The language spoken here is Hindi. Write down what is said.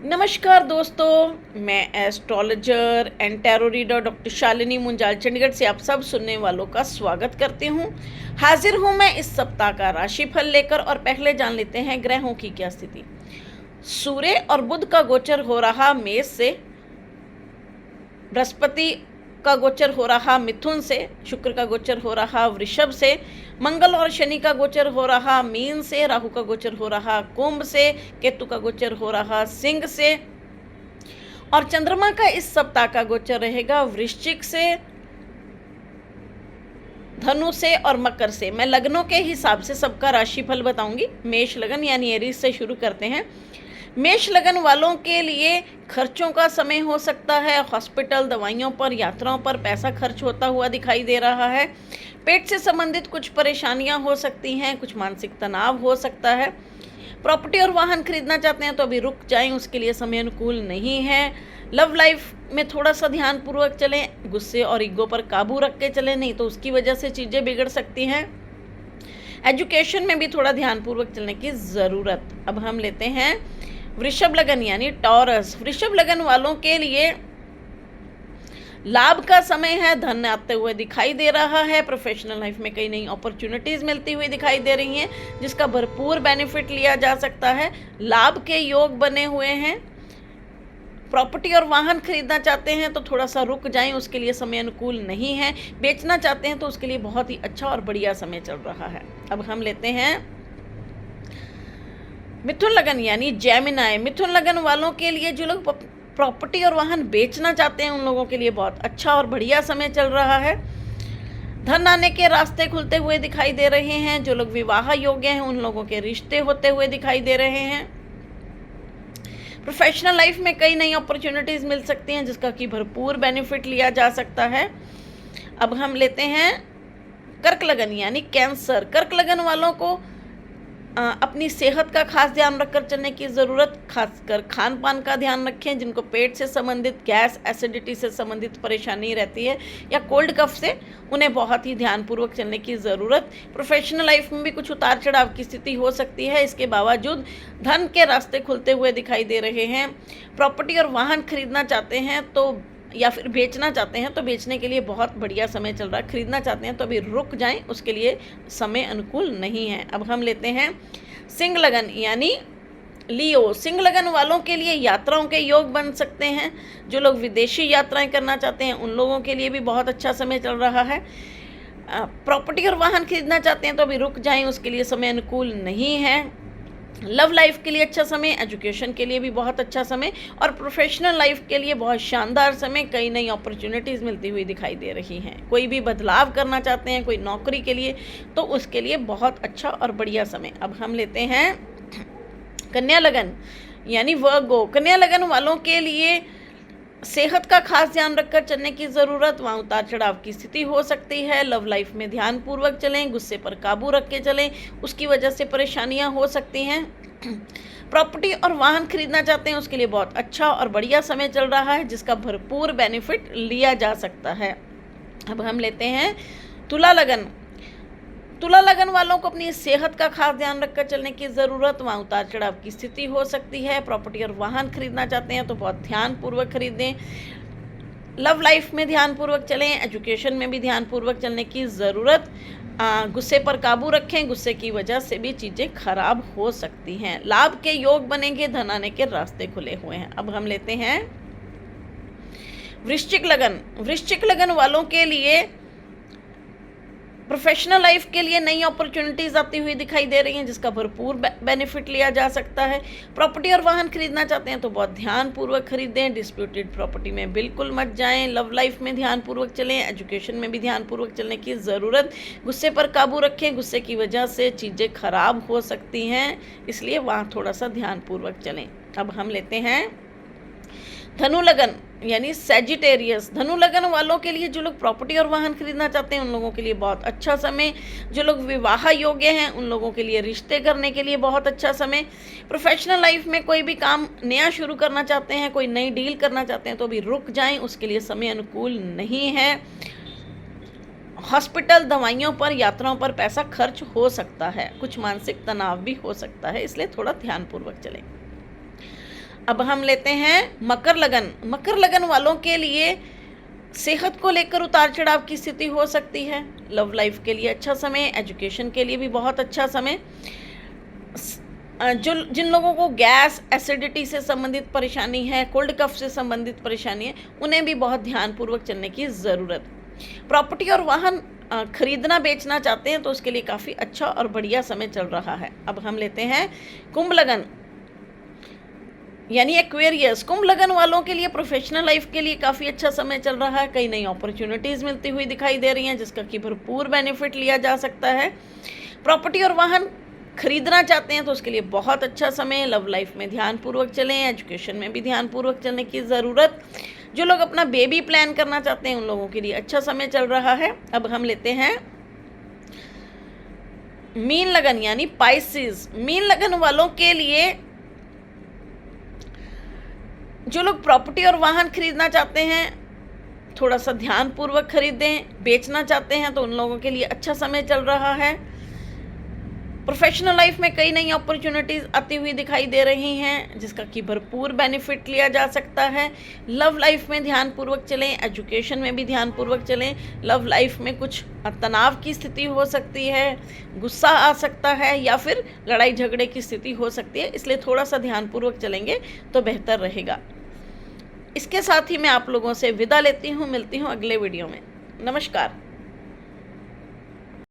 नमस्कार दोस्तों, मैं astrologer and tarot reader doctor Shalini Munjal Chandigarh से आप सब सुनने वालों का स्वागत करती हूँ। हाजिर हूँ मैं इस सप्ताह का राशिफल लेकर और पहले जान लेते हैं ग्रहों की क्या स्थिति। सूर्य और बुध का गोचर हो रहा मेष से, बृहस्पति का गोचर हो रहा मिथुन से, शुक्र का गोचर हो रहा वृषभ से, मंगल और शनि का गोचर हो रहा मीन से, राहु का गोचर हो रहा कुंभ से, केतु का गोचर हो रहा सिंह से और चंद्रमा का इस सप्ताह का गोचर रहेगा वृश्चिक से, धनु से और मकर से। मैं लग्नों के हिसाब से सबका राशिफल बताऊंगी। मेष लगन यानी एरीज से शुरू करते हैं। मेष लगन वालों के लिए खर्चों का समय हो सकता है। हॉस्पिटल, दवाइयों पर, यात्राओं पर पैसा खर्च होता हुआ दिखाई दे रहा है। पेट से संबंधित कुछ परेशानियां हो सकती हैं, कुछ मानसिक तनाव हो सकता है। प्रॉपर्टी और वाहन खरीदना चाहते हैं तो अभी रुक जाएं, उसके लिए समय अनुकूल नहीं है। लव लाइफ में थोड़ा सा ध्यानपूर्वक चलें, गुस्से और ईगो पर काबू रख के चलें, नहीं तो उसकी वजह से चीज़ें बिगड़ सकती हैं। एजुकेशन में भी थोड़ा ध्यानपूर्वक चलने की ज़रूरत। अब हम लेते हैं वृषभ लगन यानी टॉरस। वृषभ लगन वालों के लिए लाभ का समय है, धन आते हुए दिखाई दे रहा है। प्रोफेशनल लाइफ में कई नई अपॉर्चुनिटीज मिलती हुई दिखाई दे रही हैं, जिसका भरपूर बेनिफिट लिया जा सकता है। लाभ के योग बने हुए हैं। प्रॉपर्टी और वाहन खरीदना चाहते हैं तो थोड़ा सा रुक जाएं, उसके लिए समय अनुकूल नहीं है। बेचना चाहते हैं तो उसके लिए बहुत ही अच्छा और बढ़िया समय चल रहा है। अब हम लेते हैं मिथुन लगन यानी जेमिनाई। मिथुन लगन वालों के लिए जो लोग प्रॉपर्टी और वाहन बेचना चाहते हैं उन लोगों के लिए बहुत अच्छा और बढ़िया समय चल रहा है। धन आने के रास्ते खुलते हुए दिखाई दे रहे हैं। जो लोग विवाह योग्य हैं उन लोगों के रिश्ते होते हुए दिखाई दे रहे हैं। प्रोफेशनल लाइफ में कई नई अपॉर्चुनिटीज मिल सकती हैं, जिसका कि भरपूर बेनिफिट लिया जा सकता है। अब हम लेते हैं कर्क लगन यानी कैंसर। कर्क लगन वालों को अपनी सेहत का खास ध्यान रखकर चलने की ज़रूरत। खासकर खान पान का ध्यान रखें। जिनको पेट से संबंधित गैस, एसिडिटी से संबंधित परेशानी रहती है या कोल्ड कफ से, उन्हें बहुत ही ध्यानपूर्वक चलने की ज़रूरत। प्रोफेशनल लाइफ में भी कुछ उतार चढ़ाव की स्थिति हो सकती है, इसके बावजूद धन के रास्ते खुलते हुए दिखाई दे रहे हैं। प्रॉपर्टी और वाहन खरीदना चाहते हैं तो या फिर बेचना चाहते हैं तो बेचने के लिए बहुत बढ़िया समय चल रहा है। खरीदना चाहते हैं तो अभी रुक जाएं, उसके लिए समय अनुकूल नहीं है। अब हम लेते हैं सिंह लगन यानी लियो। सिंह लगन वालों के लिए यात्राओं के योग बन सकते हैं। जो लोग विदेशी यात्राएं करना चाहते हैं उन लोगों के लिए भी बहुत अच्छा समय चल रहा है। प्रॉपर्टी और वाहन खरीदना चाहते हैं तो अभी रुक जाएं, उसके लिए समय अनुकूल नहीं है। लव लाइफ के लिए अच्छा समय, एजुकेशन के लिए भी बहुत अच्छा समय और प्रोफेशनल लाइफ के लिए बहुत शानदार समय। कई नई अपॉर्चुनिटीज़ मिलती हुई दिखाई दे रही हैं। कोई भी बदलाव करना चाहते हैं कोई नौकरी के लिए तो उसके लिए बहुत अच्छा और बढ़िया समय। अब हम लेते हैं कन्या लगन यानी वर्गो। कन्या लगन वालों के लिए सेहत का खास ध्यान रखकर चलने की ज़रूरत। वहाँ उतार चढ़ाव की स्थिति हो सकती है। लव लाइफ में ध्यानपूर्वक चलें, गुस्से पर काबू रख के चलें, उसकी वजह से परेशानियाँ हो सकती हैं। प्रॉपर्टी और वाहन खरीदना चाहते हैं उसके लिए बहुत अच्छा और बढ़िया समय चल रहा है, जिसका भरपूर बेनिफिट लिया जा सकता है। अब हम लेते हैं तुला लगन। तुला लगन वालों को अपनी सेहत का खास ध्यान रखकर चलने की ज़रूरत। वहाँ उतार चढ़ाव की स्थिति हो सकती है। प्रॉपर्टी और वाहन खरीदना चाहते हैं तो बहुत ध्यानपूर्वक खरीदें। लव लाइफ में ध्यानपूर्वक चलें, एजुकेशन में भी ध्यानपूर्वक चलने की ज़रूरत। गुस्से पर काबू रखें, गुस्से की वजह से भी चीज़ें खराब हो सकती हैं। लाभ के योग बनेंगे, धन आने के रास्ते खुले हुए हैं। अब हम लेते हैं वृश्चिक लगन। वृश्चिक लगन वालों के लिए प्रोफेशनल लाइफ के लिए नई अपॉर्चुनिटीज़ आती हुई दिखाई दे रही हैं, जिसका भरपूर बेनिफिट लिया जा सकता है। प्रॉपर्टी और वाहन खरीदना चाहते हैं तो बहुत ध्यानपूर्वक खरीदें। डिस्प्यूटेड प्रॉपर्टी में बिल्कुल मत जाएं। लव लाइफ में ध्यानपूर्वक चलें, एजुकेशन में भी ध्यानपूर्वक चलने की ज़रूरत। गुस्से पर काबू रखें, गुस्से की वजह से चीज़ें खराब हो सकती हैं, इसलिए वहाँ थोड़ा सा ध्यानपूर्वक चलें। अब हम लेते हैं धनु लगन यानी सैजिटेरियस। धनु लगन वालों के लिए जो लोग प्रॉपर्टी और वाहन खरीदना चाहते हैं उन लोगों के लिए बहुत अच्छा समय। जो लोग विवाह योग्य हैं उन लोगों के लिए रिश्ते करने के लिए बहुत अच्छा समय। प्रोफेशनल लाइफ में कोई भी काम नया शुरू करना चाहते हैं, कोई नई डील करना चाहते हैं तो अभी रुक जाएं, उसके लिए समय अनुकूल नहीं है। हॉस्पिटल, दवाइयों पर, यात्राओं पर पैसा खर्च हो सकता है। कुछ मानसिक तनाव भी हो सकता है, इसलिए थोड़ा ध्यानपूर्वक चलें। अब हम लेते हैं मकर लगन। मकर लगन वालों के लिए सेहत को लेकर उतार चढ़ाव की स्थिति हो सकती है। लव लाइफ के लिए अच्छा समय, एजुकेशन के लिए भी बहुत अच्छा समय। जो जिन लोगों को गैस एसिडिटी से संबंधित परेशानी है, कोल्ड कफ से संबंधित परेशानी है, उन्हें भी बहुत ध्यानपूर्वक चलने की ज़रूरत। प्रॉपर्टी और वाहन खरीदना बेचना चाहते हैं तो उसके लिए काफ़ी अच्छा और बढ़िया समय चल रहा है। अब हम लेते हैं कुंभ लगन यानी एक्वेरियस। कुंभ लगन वालों के लिए प्रोफेशनल लाइफ के लिए काफ़ी अच्छा समय चल रहा है। कई नई अपॉर्चुनिटीज़ मिलती हुई दिखाई दे रही हैं जिसका कि भरपूर बेनिफिट लिया जा सकता है। प्रॉपर्टी और वाहन खरीदना चाहते हैं तो उसके लिए बहुत अच्छा समय। लव लाइफ में ध्यानपूर्वक चलें, एजुकेशन में भी ध्यानपूर्वक चलने की ज़रूरत। जो लोग अपना बेबी प्लान करना चाहते हैं उन लोगों के लिए अच्छा समय चल रहा है। अब हम लेते हैं मीन लगन यानी पाइसेस। मीन लगन वालों के लिए जो लोग प्रॉपर्टी और वाहन खरीदना चाहते हैं थोड़ा सा ध्यानपूर्वक खरीदें। बेचना चाहते हैं तो उन लोगों के लिए अच्छा समय चल रहा है। प्रोफेशनल लाइफ में कई नई अपॉर्चुनिटीज़ आती हुई दिखाई दे रही हैं जिसका कि भरपूर बेनिफिट लिया जा सकता है। लव लाइफ में ध्यानपूर्वक चलें, एजुकेशन में भी ध्यानपूर्वक चलें। लव लाइफ में कुछ तनाव की स्थिति हो सकती है, गुस्सा आ सकता है या फिर लड़ाई झगड़े की स्थिति हो सकती है, इसलिए थोड़ा सा ध्यानपूर्वक चलेंगे तो बेहतर रहेगा। इसके साथ ही मैं आप लोगों से विदा लेती हूँ। मिलती हूँ अगले वीडियो में। नमस्कार।